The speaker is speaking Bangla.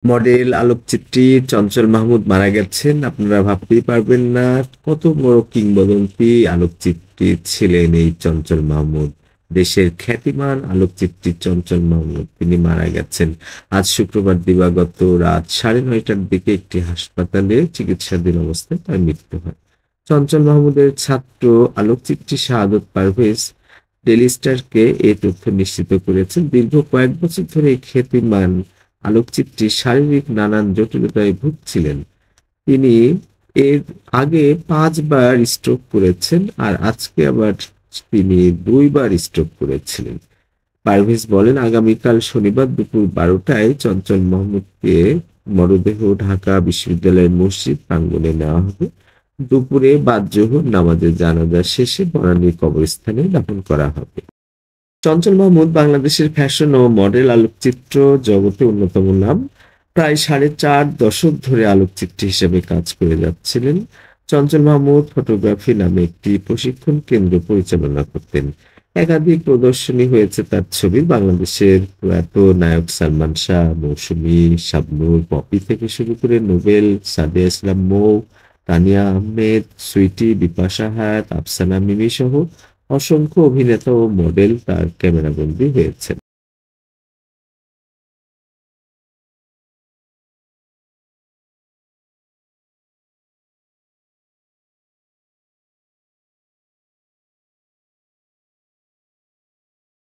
মডেল আলোকচিত্রী চঞ্চল মাহমুদ মারা গেছেন। আপনারা ভাবতেই পারবেন না কত বড় কিংবদন্তি আলোকচিত্রী ছিলেন এই চঞ্চল মাহমুদ। দেশের খ্যাতিমান আলোকচিত্রী চঞ্চল মাহমুদ তিনি মারা গেছেন। আজ শুক্রবার দিবাগত রাত 9:30টার দিকে একটি হাসপাতালে চিকিৎসাধীন অবস্থায় তার মৃত্যু হয়। চঞ্চল মাহমুদের ছাত্র আলোকচিত্রী শাহাদত পারভেজ ডেইলি স্টারকে এই তথ্য নিশ্চিত করেছেন। দীর্ঘ কয়েক বছর ধরে এই খ্যাতিমান আলোকচিত্রী শারীরিক নানান জটিলতায় ভুগছিলেন। তিনি এর আগে 5 বার স্ট্রোক করেছেন আর আজকে আবার তিনি 2 বার স্ট্রোক করেছিলেন। পারভেজ বলেন, আগামীকাল শনিবার দুপুর 12টায় চঞ্চল মাহমুদকে মরদেহ ঢাকা বিশ্ববিদ্যালয়ের মসজিদ প্রাঙ্গণে নেওয়া হবে। দুপুরে বাদ-জোহর নামাজে জানাজা শেষে বনানীর কবরস্থানে দাফন করা হবে। চঞ্চল মাহমুদ বাংলাদেশের ফ্যাশন ও মডেল আলোকচিত্র জগতে অন্যতম নাম। প্রায় 4.5 দশক ধরে আলোকচিত্রী হিসেবে কাজ করে যাচ্ছিলেন। চঞ্চল মাহমুদ ফটোগ্রাফি নামে একটি প্রশিক্ষণ কেন্দ্র পরিচালনা করতেন। একাধিক প্রদর্শনী হয়েছে তার ছবির। বাংলাদেশের প্রয়াত নায়ক সালমান শাহ, মৌসুমী, শাবনূর, পপি থেকে শুরু করে নোবেল, সাদিয়া ইসলাম মৌ, তানিয়া আহমেদ, সুইটি, বিপাশা হায়াত, আফসানা মিমি সহ অসংখ্য অভিনেতা ও মডেল তার ক্যামেরাবন্দী হয়েছেন।